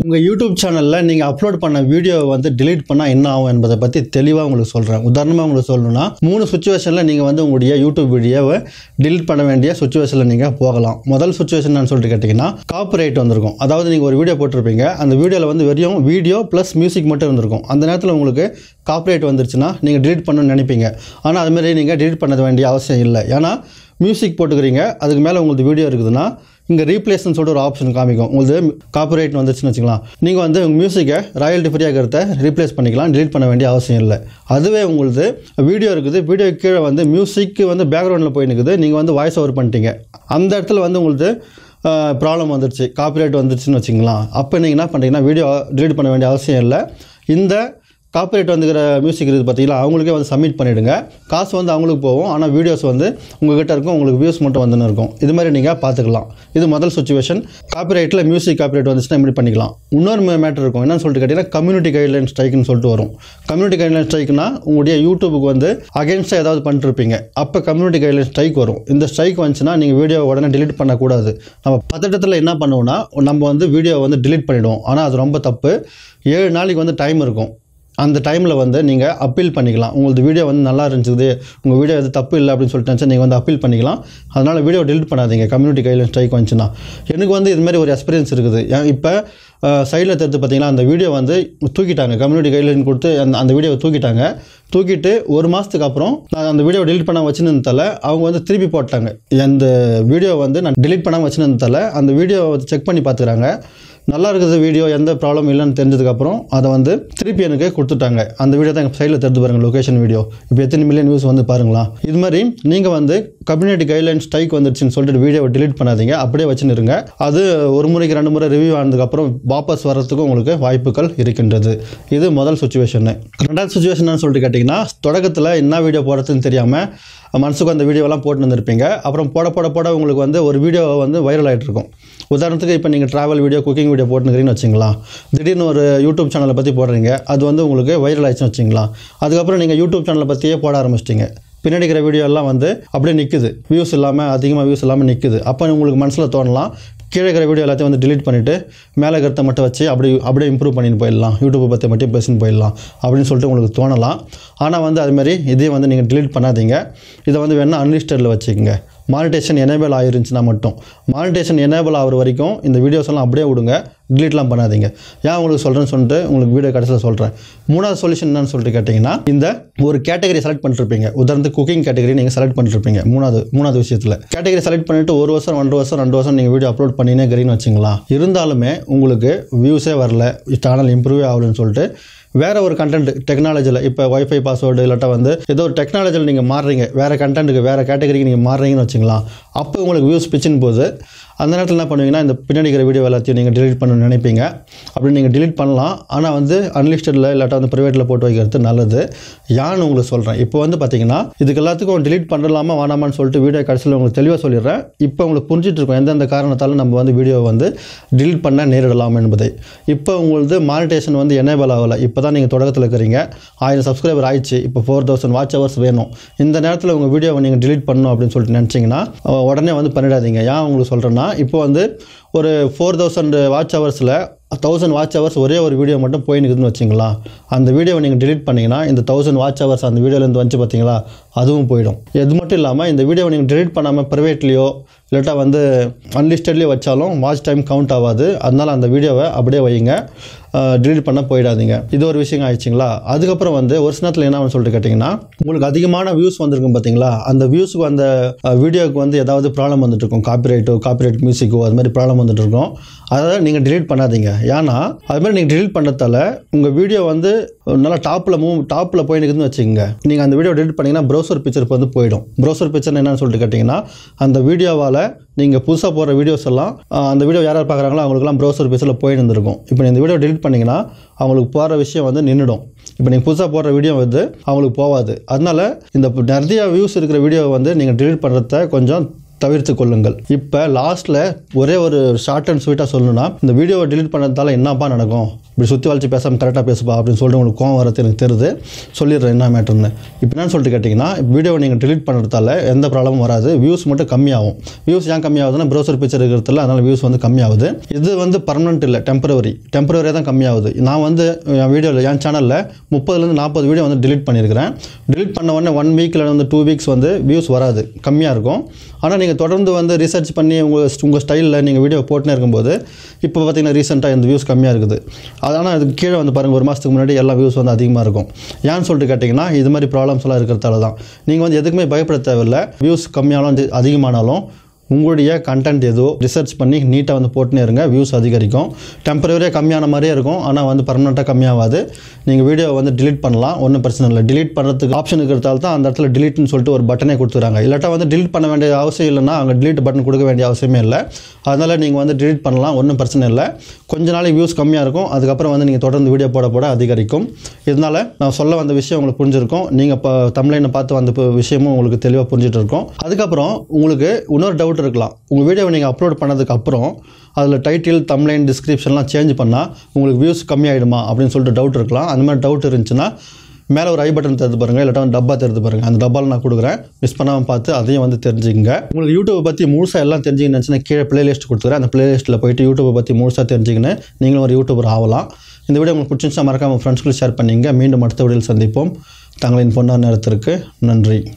உங்கள் யூடியூப் சேனலில் நீங்கள் அப்லோட் பண்ண வீடியோவை வந்து டிலீட் பண்ணால் என்ன ஆகும் என்பதை பற்றி தெளிவாக உங்களுக்கு சொல்கிறேன். உதாரணமாக உங்களுக்கு சொல்லணும்னா 3 சுச்சுவேஷனில் நீங்கள் வந்து உங்களுடைய யூடியூப் வீடியோவை டிலீட் பண்ண வேண்டிய சுச்சுவேஷனில் நீங்கள் போகலாம். முதல் சுச்சுவேஷன் நான் சொல்லிட்டு கேட்டிங்கன்னா காப்பிரைட் வந்திருக்கும். அதாவது நீங்கள் ஒரு வீடியோ போட்டிருப்பீங்க, அந்த வீடியோவில் வந்து வெறும் வீடியோ ப்ளஸ் மியூசிக் மட்டும் இருந்திருக்கும். அந்த நேரத்தில் உங்களுக்கு காப்பிரைட் வந்துருச்சுன்னா நீங்கள் டிலீட் பண்ணணும்னு நினைப்பீங்க. ஆனால் அதுமாதிரி நீங்கள் டிலீட் பண்ண வேண்டிய அவசியம் இல்லை. ஏன்னா மியூசிக் போட்டுக்கிறீங்க, அதுக்கு மேலே உங்களுக்கு வீடியோ இருக்குதுன்னா இங்கே ரீப்ளேஸ்ன்னு சொல்லிட்டு ஒரு ஆப்ஷன் காமிக்கும். உங்களுக்கு காப்பிரைட் வந்துச்சுன்னு வச்சுக்கலாம், நீங்கள் வந்து உங்கள் மியூசிக்கை ராயல்ட்டி ஃப்ரீயாக இருக்கிறத ரீப்ளேஸ் பண்ணிக்கலாம், டிலீட் பண்ண வேண்டிய அவசியம் இல்லை. அதுவே உங்களுக்கு வீடியோ இருக்குது, வீடியோ கீழே வந்து மியூசிக்கு வந்து பேக்ரவுண்டில் போய் நிற்குது, நீங்கள் வந்து வாய்ஸ் ஓவர் பண்ணிட்டீங்க, அந்த இடத்துல வந்து உங்களுக்கு ப்ராப்ளம் வந்துருச்சு, காப்பிரைட் வந்துருச்சுன்னு வச்சுக்கலாம். அப்போ நீங்கள் என்ன பண்ணுறீங்கன்னா வீடியோ டிலீட் பண்ண வேண்டிய அவசியம் இல்லை. இந்த காப்பிரைட் வந்துக்கிற மியூசிக் இருக்குது பார்த்தீங்களா, அவங்களுக்கே வந்து சப்மிட் பண்ணிவிடுங்க. காசு வந்து அவங்களுக்கு போகும், ஆனால் வீடியோஸ் வந்து உங்கள்கிட்ட இருக்கும், உங்களுக்கு வியூஸ் மட்டும் வந்துன்னு இருக்கும். இது மாதிரி நீங்கள் பார்த்துக்கலாம். இது முதல் சுச்சுவேஷன். காப்பிரைட்டில் மியூசிக் காப்பிரைட் வந்துச்சுன்னா இப்படி பண்ணிக்கலாம். இன்னொரு மேட்டர் இருக்கும், என்னன்னு சொல்லிட்டு கேட்டிங்கன்னா கம்யூனிட்டி கைட்லைன் ஸ்ட்ரைக்குன்னு சொல்லிட்டு வரும். கம்யூனிட்டி கைட்லைன் ஸ்ட்ரைக்னா உங்களுடைய யூடியூபுக்கு வந்து அகேன்ஸ்டாக ஏதாவது பண்ணிருப்பீங்க, அப்போ கம்யூனிட்டி கைட்லைன் ஸ்ட்ரைக் வரும். இந்த ஸ்ட்ரைக் வந்துச்சுன்னா நீங்கள் வீடியோ உடனே டிலீட் பண்ணக்கூடாது. நம்ம பதட்டத்தில் என்ன பண்ணுவோம்னா நம்ம வந்து வீடியோ வந்து டிலீட் பண்ணிவிடுவோம். ஆனால் அது ரொம்ப தப்பு. 7 நாளைக்கு வந்து டைம் இருக்கும். அந்த டைமில் வந்து நீங்கள் அப்பீல் பண்ணிக்கலாம். உங்களுக்கு வீடியோ வந்து நல்லா இருந்துச்சு, உங்கள் வீடியோ எது தப்பு இல்லை அப்படின்னு சொல்லிட்டு நீங்கள் வந்து அப்பீல் பண்ணிக்கலாம். அதனால் வீடியோ டிலீட் பண்ணாதீங்க கம்யூனிட்டி கைட்லைன் ஸ்ட்ரைக் வந்துச்சுன்னா. எனக்கு வந்து இதுமாதிரி ஒரு எக்ஸ்பீரியன்ஸ் இருக்குது. இப்போ சைடில் தெரிஞ்சு பார்த்தீங்கன்னா அந்த வீடியோ வந்து தூக்கிட்டாங்க, கம்யூனிட்டி கைட்லைன் கொடுத்து அந்த வீடியோவை தூக்கிட்டு 1 மாதத்துக்கு அப்புறம் நான் அந்த வீடியோ டிலீட் பண்ணாமல் வச்சுருந்தால அவங்க வந்து திருப்பி போட்டாங்க. அந்த வீடியோ வந்து நான் டிலீட் பண்ணாமல் வச்சுருந்தால அந்த வீடியோ செக் பண்ணி பார்த்துக்கிறாங்க, நல்லா இருக்குது வீடியோ, எந்த ப்ராப்ளம் இல்லைன்னு தெரிஞ்சதுக்கப்புறம் அதை வந்து திருப்பி எனக்கு கொடுத்துட்டாங்க. அந்த வீடியோ தான் எங்கள் சைடில் தெரிஞ்சு பாருங்கள், லொக்கேஷன் வீடியோ. இப்போ எத்தனை மில்லியன் வியூஸ் வந்து பாருங்களா. இது மாதிரி நீங்கள் வந்து கம்யூனிட்டி கைட்லைன் ஸ்ட்ரைக் வந்துருச்சுன்னு சொல்லிட்டு வீடியோவை டிலீட் பண்ணாதீங்க, அப்படியே வச்சுன்னு இருங்க. அது 1 முறைக்கு 2 முறை ரிவ்யூ ஆனதுக்கப்புறம் வாபஸ் வர்றதுக்கும் உங்களுக்கு வாய்ப்புகள் இருக்கின்றது. இது முதல் சுச்சுவேஷனு. ரெண்டாவது சுச்சுவேஷன் சொல்லிட்டு கேட்டிங்கன்னா தொடக்கத்தில் என்ன வீடியோ போடுறதுன்னு தெரியாமல் மனசுக்கு அந்த வீடியோலாம் போட்டு வந்திருப்பீங்க. அப்புறம் போட உங்களுக்கு வந்து ஒரு வீடியோ வந்து வைரல் ஆகிட்டு இருக்கும். உதாரணத்துக்கு இப்போ நீங்கள் ட்ராவல் வீடியோ, குக்கிங் வீடியோ போட்டுக்கிறீங்கன்னு வச்சுங்களா, திடீர்னு ஒரு யூடியூப் சேனலை பற்றி போடுறீங்க, அது வந்து உங்களுக்கு வைரல் ஆகிடுச்சுன்னு வச்சுங்களா. அதுக்கப்புறம் நீங்கள் யூடியூப் சேனலை பற்றியே போட ஆரம்பிச்சிட்டிங்க, பின்னாடி இருக்கிற வீடியோ எல்லாம் வந்து அப்படியே நிற்குது, வியூஸ் இல்லாமல், அதிகமாக வியூஸ் இல்லாமல் நிற்குது. அப்போ உங்களுக்கு மனசில் தோணலாம் கீழே இருக்கிற வீடியோ எல்லாத்தையும் வந்து டிலீட் பண்ணிவிட்டு மேலே இருக்கிறத மட்டும் வச்சு அப்படியே இம்ப்ரூவ் பண்ணிட்டு போயிடலாம், யூடியூப்பை பற்றி மட்டும் பேசின்னு போயிடலாம் அப்படின்னு சொல்லிட்டு உங்களுக்கு தோணலாம். ஆனால் வந்து அதுமாதிரி இதையும் வந்து நீங்கள் டிலீட் பண்ணாதீங்க. இதை வந்து வேணால் அன்லிஸ்டடில் வச்சுக்கோங்க. மானிட்டேஷன் எனேபிள் ஆகிருந்துச்சுன்னா மட்டும், மானிட்டேஷன் எனேபிள் ஆகிற வரைக்கும் இந்த வீடியோஸ் எல்லாம் அப்படியே விடுங்க, டிலீட்லாம் பண்ணாதீங்க. ஏன் உங்களுக்கு சொல்கிறேன்னு சொல்லிட்டு உங்களுக்கு வீடியோ கடைசியில் சொல்கிறேன். மூணாவது சொல்யூஷன் என்னன்னு சொல்லிட்டு கேட்டிங்கன்னா, இந்த ஒரு கேட்டகரி செலக்ட் பண்ணிருப்பீங்க. உதாரணத்துக்கு குக்கிங் கேட்டகரி நீங்கள் செலக்ட் பண்ணிருப்பீங்க. மூணாவது விஷயத்தில் கேட்டகரி செலக்ட் பண்ணிட்டு 1 வருஷம் 2 வருஷம் நீங்கள் வீடியோ அப்லோட் பண்ணினே இருக்கிறீங்கன்னு வச்சுங்களா. இருந்தாலுமே உங்களுக்கு வியூஸே வரல, சேனல் இம்ப்ரூவே ஆகலன்னு சொல்லிட்டு வேறு ஒரு கண்டென்ட் டெக்னாலஜியில், இப்போ வைஃபை பாஸ்வேர்டு இல்லாட்டா வந்து ஏதோ ஒரு டெக்னாலஜியில் நீங்கள் மாறுறீங்க, வேறு கண்டென்ட்டுக்கு வேறு கேட்டகரிக்கு நீங்கள் மாறுறீங்கன்னு வச்சுக்கலாம். அப்போ உங்களுக்கு வியூஸ் பிச்சுன்னு போகுது. அந்த நேரத்தில் என்ன பண்ணுவீங்கன்னா இந்த பின்னாடி இருக்கிற வீடியோ எல்லாத்தையும் நீங்கள் டிலீட் பண்ணணும்னு நினைப்பீங்க. அப்படி நீங்கள் டிலீட் பண்ணலாம், ஆனால் வந்து அன்லிஸ்டடில் இல்லாட்டா வந்து ப்ரைவேட்டில் போட்டு வைக்கிறது நல்லது. யான்னு உங்களுக்கு சொல்கிறேன். இப்போ வந்து பார்த்தீங்கன்னா இதுக்கு எல்லாத்துக்கும் டிலீட் பண்ணலாமா வேணாமான்னு சொல்லிட்டு வீடியோ கடைசியில் உங்களுக்கு தெளிவாக சொல்லிடுறேன். இப்போ உங்களுக்கு புரிஞ்சிட்டு இருக்கும் எந்தெந்த காரணத்தாலும் நம்ம வந்து வீடியோவை வந்து டிலீட் பண்ண நேரிடலாம் என்பதை. இப்போ உங்களுக்கு மானிட்டேஷன் வந்து எனேபிள் ஆகலை, இப்போ தான் நீங்கள் தொடக்கத்தில் இருக்கிறீங்க, 1000 சப்ஸ்கிரைபர் ஆயிடுச்சு, இப்போ 4000 வாட்ச் ஹவர்ஸ் வேணும். இந்த நேரத்தில் உங்கள் வீடியோவை நீங்கள் டிலீட் பண்ணணும் அப்படின்னு சொல்லிட்டு நினச்சிங்கன்னா உடனே வந்து பண்ணிடாதீங்க. ஏன் உங்களுக்கு சொல்கிறேன்னா, இப்போ வந்து ஒரு 4000 வாட்ச் ஹவர்ஸில் 1000 வாட்ச் ஹவர்ஸ் ஒரே ஒரு வீடியோ மட்டும் போயினுக்குதுன்னு வச்சுங்களா. அந்த வீடியோவை நீங்கள் டிலீட் பண்ணிங்கன்னா இந்த 1000 வாட்ச் ஹவர்ஸ் அந்த வீடியோலேருந்து வந்துச்சு பார்த்தீங்களா, அதுவும் போயிடும். இது மட்டும் இல்லாமல் இந்த வீடியோவை நீங்கள் டிலீட் பண்ணாமல் ப்ரைவேட்லேயோ இல்லாட்டா வந்து அன்லிஸ்டட்லேயோ வச்சாலும் வாட்ச் டைம் கவுண்ட் ஆகாது. அதனால் அந்த வீடியோவை அப்படியே வைங்க, டிலீட் பண்ண போயிடாதீங்க. இது ஒரு விஷயம் ஆயிடுச்சுங்களா. அதுக்கப்புறம் வந்து ஒரு சில நேரத்தில் என்ன சொல்லிட்டு கேட்டிங்கன்னா, உங்களுக்கு அதிகமான வியூஸ் வந்திருக்கும் பார்த்தீங்களா, அந்த வியூஸுக்கு அந்த வீடியோவுக்கு வந்து ஏதாவது ப்ராப்ளம் வந்துட்டு இருக்கும், காப்பிரைட் மியூசிக்கோ அது மாதிரி ப்ராப்ளம் வந்துட்டு இருக்கும். அதை நீங்கள் டிலீட் பண்ணாதீங்க. ஏன்னா அது மாதிரி நீங்கள் டிலீட் பண்ணுறதால உங்கள் வீடியோ வந்து நல்லா டாப்பில் போயினுக்குதுன்னு வச்சுக்கோங்க. நீங்கள் அந்த வீடியோ டிலீட் பண்ணிங்கன்னா ப்ரௌசர் பிக்சருக்கு வந்து போயிடும். ப்ரௌசர் பிக்சர் என்னன்னு சொல்லிட்டு கேட்டிங்கன்னா, அந்த வீடியோவால் நீங்கள் புதுசாக போடுற வீடியோஸ் எல்லாம் அந்த வீடியோ யார் பார்க்குறாங்களோ அவங்களுக்குலாம் ப்ரௌசர் பிக்சரில் போயிருந்துருக்கும். இப்போ இந்த வீடியோ டிலீட் பண்ணிங்கன்னா அவங்களுக்கு போகிற விஷயம் வந்து நின்றுடும். இப்போ நீங்கள் புதுசாக போடுற வீடியோ வந்து அவங்களுக்கு போகாது. அதனால் இந்த நிறைய வியூஸ் இருக்கிற வீடியோவை வந்து நீங்கள் டிலீட் பண்ணுறத கொஞ்சம் தவிர்த்து கொள்ளுங்கள். இப்போ லாஸ்ட்டில் ஒரே ஒரு ஷார்ட் அண்ட் ஸ்வீட்டாக சொல்லணும்னா, இந்த வீடியோவை டிலீட் பண்ணதால என்னப்பா நடக்கும், இப்படி சுற்றி வளைச்சி பேசாமல் கரெக்டாக பேசுப்பா அப்படின்னு சொல்லிட்டு உங்களுக்கு கோவம் வரது எனக்கு தெரியுது. சொல்லிடுறேன் என்ன மேட்டர்னு. இப்போ என்னன்னு சொல்லிட்டு கேட்டிங்கன்னா, வீடியோவை நீங்கள் டிலீட் பண்ணுறதால எந்த ப்ராப்ளமும் வராது. வியூஸ் மட்டும் கம்மியாகும். வியூஸ் ஏன் கம்மியாகுதுன்னா ப்ரௌசர் பிக்சர் இருக்கிறதுல, அதனால் வியூஸ் வந்து கம்மியாகுது. இது வந்து பர்மனெண்ட் இல்லை, டெம்பரவரியாக தான் கம்மியாகுது. நான் வந்து என் வீடியோவில் என் சேனலில் 30லேருந்து 40 வீடியோ வந்து டிலீட் பண்ணியிருக்கிறேன். டிலீட் பண்ண உடனே 1 வீக்கில் வந்து 2 வீக்ஸ் வந்து வியூஸ் வராது, கம்மியாக இருக்கும். ஆனால் நீங்கள் தொடர்ந்து வந்து ரிசர்ச் பண்ணி உங்கள் ஸ்டைலில் நீங்கள் வீடியோ போட்டுனே இருக்கும்போது இப்போ பார்த்தீங்கன்னா ரீசெண்டாக இந்த வியூஸ் கம்மியாக இருக்குது. ஆனால் அதுக்கு கீழே வந்து பாருங்கள், ஒரு மாதத்துக்கு முன்னாடி எல்லா வியூஸ் வந்து அதிகமாக இருக்கும். ஏன்னு சொல்லிட்டு கேட்டிங்கன்னா, இது மாதிரி ப்ராப்ளம்ஸ் எல்லாம் இருக்கிறதால தான். நீங்கள் வந்து எதுக்குமே பயப்பட தேவையில்லை. வியூஸ் கம்மியானாலும் அதிகமானாலும் உங்களுடைய கண்டென்ட் ஏதோ ரிசர்ச் பண்ணி நீட்டாக வந்து போட்டுனே இருங்க, வியூஸ் அதிகரிக்கும். டெம்பரவரியாக கம்மியான மாதிரியே இருக்கும், ஆனால் வந்து பர்மனெண்ட்டாக கம்மியாகாது. நீங்கள் வீடியோவை வந்து டிலீட் பண்ணலாம், ஒன்றும் பிரச்சனை இல்லை. டிலீட் பண்ணுறதுக்கு ஆப்ஷன் இருக்கிறதால தான் அந்த இடத்துல டிலீட்னு சொல்லிட்டு ஒரு பட்டனே கொடுத்துறாங்க. இல்லாட்டா வந்து டிலீட் பண்ண வேண்டிய அவசியம் இல்லைன்னா அங்கே டிலீட் பட்டன் கொடுக்க வேண்டிய அவசியமே இல்லை. அதனால் நீங்கள் வந்து டிலீட் பண்ணலாம், ஒன்றும் பிரச்சனை இல்லை. கொஞ்ச நாளைக்கு வியூஸ் கம்மியாக இருக்கும், அதுக்கப்புறம் வந்து நீங்கள் தொடர்ந்து வீடியோ போட அதிகரிக்கும். இதனால் நான் சொல்ல வந்த விஷயம் உங்களுக்கு புரிஞ்சிருக்கும். நீங்கள் இப்போ தமிழ்லைனை பார்த்து வந்த விஷயமும் உங்களுக்கு தெளிவாக புரிஞ்சுட்டு இருக்கும். அதுக்கப்புறம் உங்களுக்கு இன்னொரு டவுட் இருக்கலாம். உங்கள் வீடியோவை நீங்கள் அப்லோட் பண்ணதுக்கு அப்புறம் அதில் டைட்டில், தம்ப்லைன், டிஸ்கிரிப்ஷன்லாம் சேஞ்ச் பண்ணால் உங்களுக்கு வியூஸ் கம்மியாயிடுமா அப்படின்னு சொல்லிட்டு டவுட் இருக்கலாம். அந்த மாதிரி டவுட் இருந்துச்சுன்னா மேலே ஒரு ஐ பட்டன் தெரிந்து பாருங்கள், இல்லாட்டா டப்பா தெரிந்து பாருங்கள். அந்த டப்பாவில் நான் கொடுக்குறேன், மிஸ் பண்ணாமல் பார்த்து அதையும் வந்து தெரிஞ்சுக்கங்க. உங்களுக்கு யூடியூப்பை பற்றி முழுசாக எல்லாம் தெரிஞ்சுக்கணும்னு நினச்சினா கீழே பிளேலிஸ்ட் கொடுத்துக்கிறேன். அந்த பிளேலிஸ்ட்டில் போய்ட்டு யூடியூப்பை பற்றி முழுசாக தெரிஞ்சுக்கின்னு நீங்களும் ஒரு யூடியூபர் ஆகலாம். இந்த வீடியோ உங்களுக்கு பிடிச்சிருந்துச்சா மறக்காமல் ஃப்ரெண்ட்ஸ்களுக்கு ஷேர் பண்ணிங்க. மீண்டும் அடுத்த வீடியோவில் சந்திப்போம். தங்களின் பொன்னான நேரத்திற்கு நன்றி.